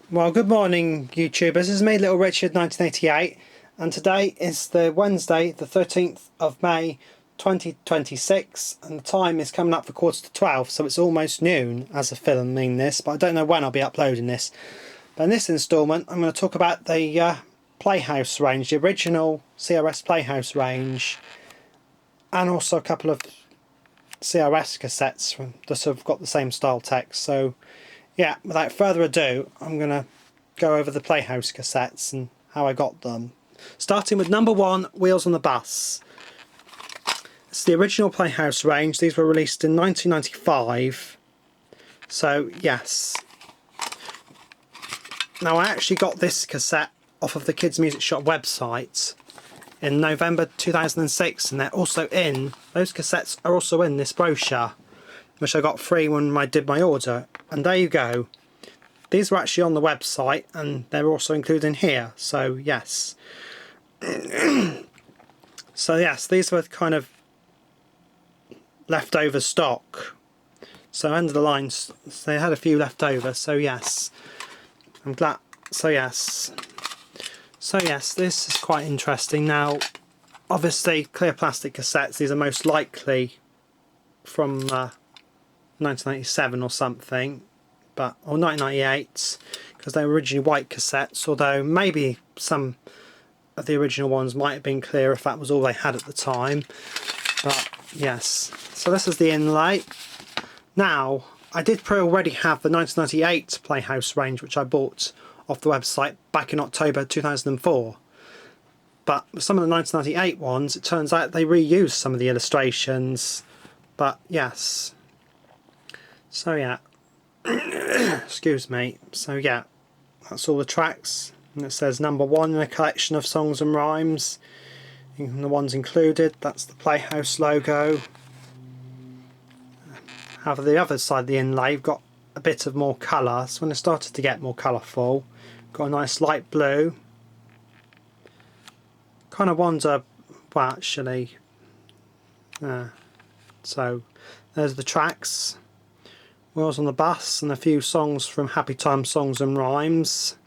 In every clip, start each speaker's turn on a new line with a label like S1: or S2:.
S1: Well, good morning, YouTubers. This is me, Little Richard 1988, and today is the Wednesday, the 13th of May 2026, and the time is coming up for 11:45, so it's almost noon as of filming this, but I don't know when I'll be uploading this. But in this instalment, I'm going to talk about the PlayHouse range, the original CRS PlayHouse range, and also a couple of CRS cassettes that have got the same style text. So yeah, without further ado, I'm going to go over the PlayHouse cassettes and how I got them. Starting with number 1, Wheels on the Bus. It's the original PlayHouse range. These were released in 1995. So yes. Now I actually got this cassette off of the Kids Music Shop website in November 2006, and they're also in, those cassettes are also in this brochure, which I got free when I did my order. And there you go. These were actually on the website, and they're also included in here. So yes. So yes, these were kind of leftover stock. So end of the line, they had a few left over. So yes, I'm glad. So yes. So yes, this is quite interesting. Now, obviously, clear plastic cassettes. These are most likely from 1997 or something, or 1998, because they were originally white cassettes, although maybe some of the original ones might have been clear if that was all they had at the time. But yes, so this is the inlay. Now, I did already have the 1998 PlayHouse range, which I bought off the website back in October 2004. But with some of the 1998 ones, it turns out they reused some of the illustrations. But yes. So yeah, excuse me. So yeah, that's all the tracks, and it says number 1 in a collection of songs and rhymes. And the ones included, that's the PlayHouse logo. However, the other side of the inlay, you've got a bit of more colour. So when it started to get more colourful, got a nice light blue. Kind of wonder, well actually, so there's the tracks. Wheels on the Bus, and a few songs from Happy Time Songs and Rhymes.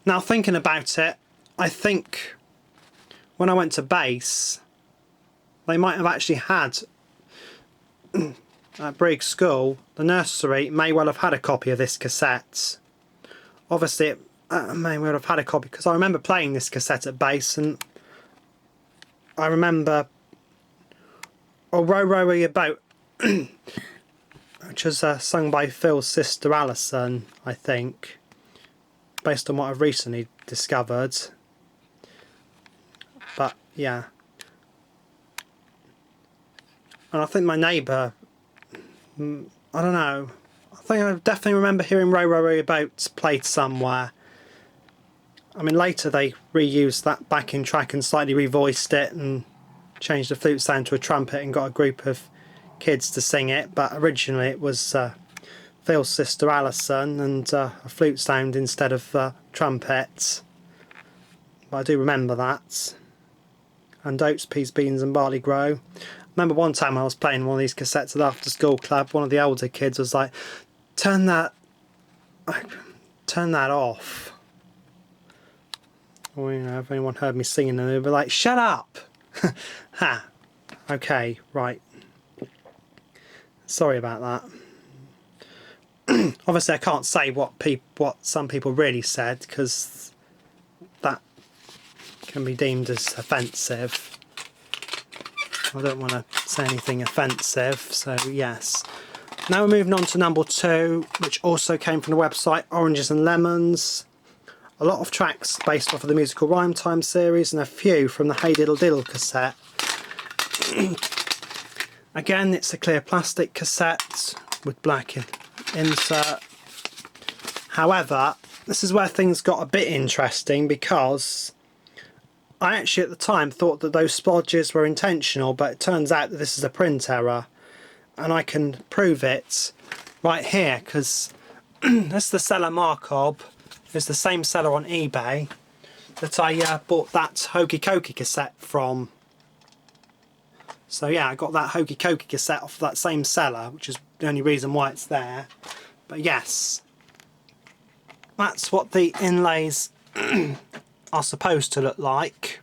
S1: Now thinking about it, I think when I went to base, they might have actually had, at Briggs School, the nursery may well have had a copy of this cassette. Obviously it may well have had a copy, because I remember playing this cassette at base, and I remember Row Row Your Boat, which was sung by Phil's sister Alison, I think, based on what I've recently discovered. But yeah, and I think my neighbour, I don't know, I think I definitely remember hearing Row Row Your Boat played somewhere. I mean, later they reused that backing track and slightly revoiced it and changed the flute sound to a trumpet and got a group of kids to sing it, but originally it was Phil's sister Alison and a flute sound instead of trumpet. But I do remember that. And Oats, Peas, Beans and Barley Grow. I remember one time I was playing one of these cassettes at the after school club, one of the older kids was like, turn that off. Or, you know, if anyone heard me singing, and they'd be like, shut up. Ha. Okay, right. Sorry about that. Obviously I can't say what some people really said, because that can be deemed as offensive. I don't want to say anything offensive, so yes. Now we're moving on to number 2, which also came from the website Oranges and Lemons. A lot of tracks based off of the musical Rhyme Time series, and a few from the Hey Diddle Diddle cassette. Again, it's a clear plastic cassette with black insert. However, this is where things got a bit interesting, because I actually at the time thought that those splodges were intentional, but it turns out that this is a print error, and I can prove it right here, because that's the seller Markob. It's the same seller on eBay that I bought that Hokey Cokey cassette from. So yeah, I got that Hokey Cokey cassette off that same seller, which is the only reason why it's there. But yes, that's what the inlays are supposed to look like.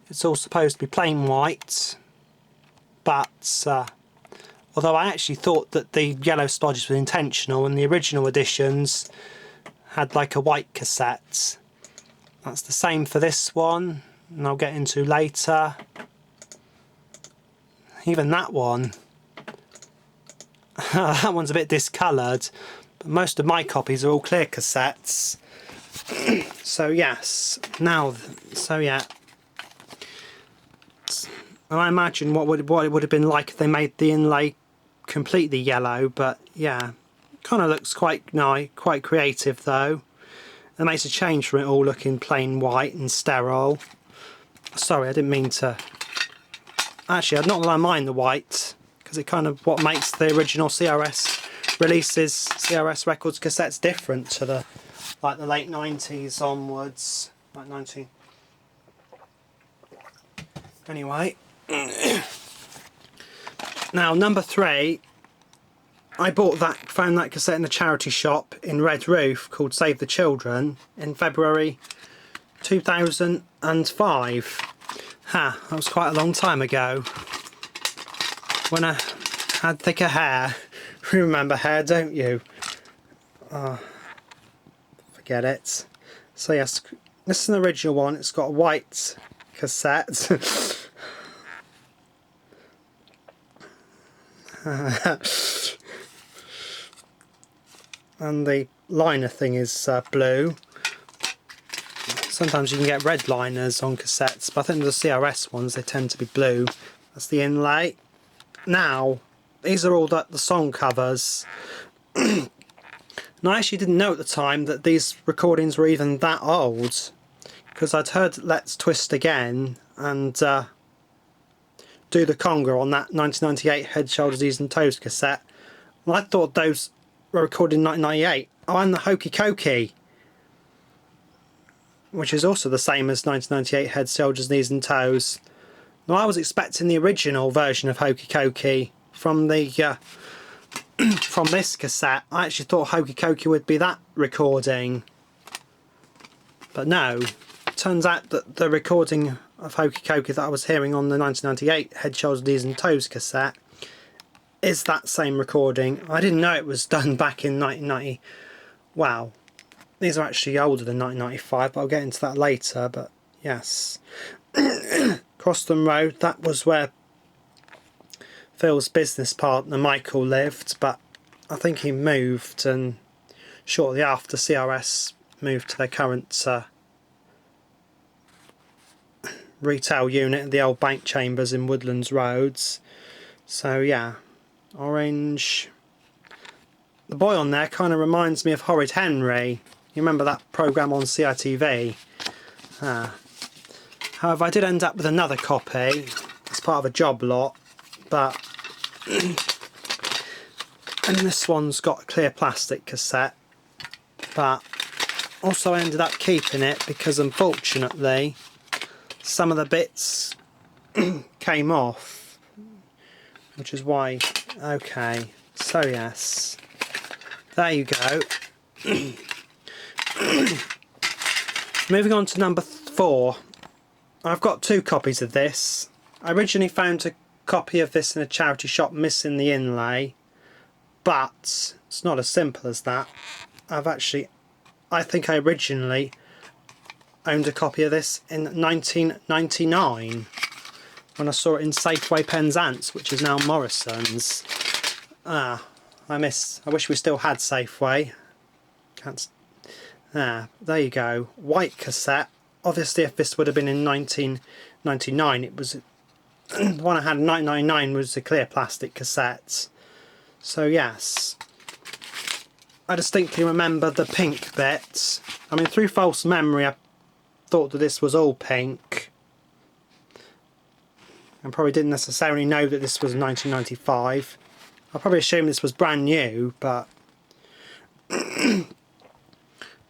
S1: It's all supposed to be plain white, but although I actually thought that the yellow splodges were intentional and the original editions had like a white cassette. That's the same for this one, and I'll get into later. Even that one, that one's a bit discoloured, but most of my copies are all clear cassettes. So yes, so yeah. And I imagine what it would have been like if they made the inlay completely yellow, but yeah, kind of looks quite nice, quite creative though. It makes a change from it all looking plain white and sterile. Sorry, I didn't mean to. Actually, not that I mind the white, because it kind of what makes the original CRS releases, CRS Records cassettes different to the like the late 90s onwards, like 19. Anyway, now number 3. I found that cassette in a charity shop in Red Roof called Save the Children in February 2005. That was quite a long time ago. When I had thicker hair. You remember hair, don't you? Forget it. So yes, this is an original one. It's got a white cassette. And the liner thing is blue. Sometimes you can get red liners on cassettes, but I think the CRS ones, they tend to be blue. That's the inlay. Now, these are all the song covers. And I actually didn't know at the time that these recordings were even that old, because I'd heard Let's Twist Again and Do the Conga on that 1998 Head, Shoulders, Knees and Toes cassette. And I thought those were recorded in 1998. Oh, and the Hokey Cokey, which is also the same as 1998 Head, Shoulders, Knees and Toes. Now I was expecting the original version of Hokey Cokey from the from this cassette. I actually thought Hokey Cokey would be that recording, but no. It turns out that the recording of Hokey Cokey that I was hearing on the 1998 Head, Shoulders, Knees and Toes cassette is that same recording. I didn't know it was done back in 1990. Wow, these are actually older than 1995, but I'll get into that later. But yes, Croston Road, that was where Phil's business partner Michael lived, but I think he moved, and shortly after CRS moved to their current retail unit at the old Bank Chambers in Woodlands Roads. So yeah, orange. The boy on there kind of reminds me of Horrid Henry. You remember that programme on CITV? However, I did end up with another copy as part of a job lot, but and this one's got a clear plastic cassette, but also I ended up keeping it because unfortunately some of the bits came off, which is why. Okay, so yes, there you go. Moving on to number 4. I've got 2 copies of this. I originally found a copy of this in a charity shop missing the inlay, but it's not as simple as that. I think I originally owned a copy of this in 1999 when I saw it in Safeway Penzance, which is now Morrison's. I wish we still had Safeway. There you go. White cassette. Obviously, if this would have been in 1999, it was the one I had in 1999 was a clear plastic cassette. So yes, I distinctly remember the pink bit. I mean, through false memory, I thought that this was all pink, and probably didn't necessarily know that this was 1995. I probably assumed this was brand new, but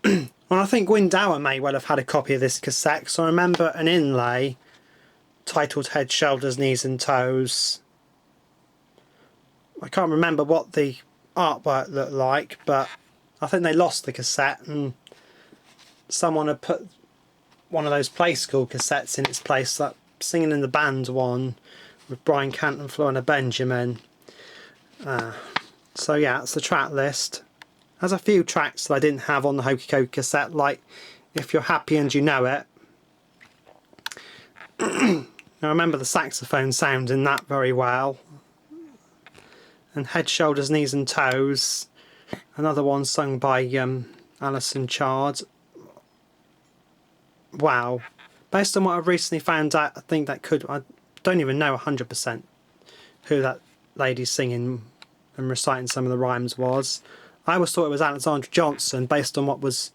S1: well, I think Windower may well have had a copy of this cassette, because I remember an inlay titled Head, Shoulders, Knees and Toes. I can't remember what the artwork looked like, but I think they lost the cassette and someone had put one of those Play School cassettes in its place, that Singing in the Band one with Brian Cant and Florina Benjamin. So yeah, that's the track list. There's a few tracks that I didn't have on the Hokey Cokey cassette, like If You're Happy and You Know It. I remember the saxophone sound in that very well. And Head, Shoulders, Knees and Toes, another one sung by Alison Chard. Wow. Based on what I've recently found out, I think that I don't even know 100% who that lady singing and reciting some of the rhymes was. I always thought it was Alexandra Johnson, based on what was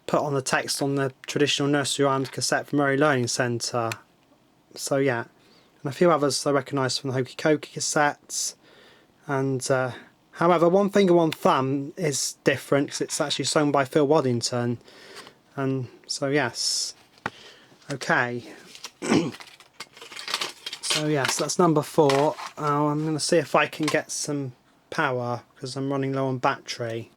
S1: put on the text on the traditional nursery rhymes cassette from Early Learning Centre. So yeah, and a few others I recognise from the Hokey Cokey cassettes. And however, One Finger One Thumb is different because it's actually sung by Phil Waddington. And so yes, okay. So yes, that's number 4. I'm going to see if I can get some power because I'm running low on battery.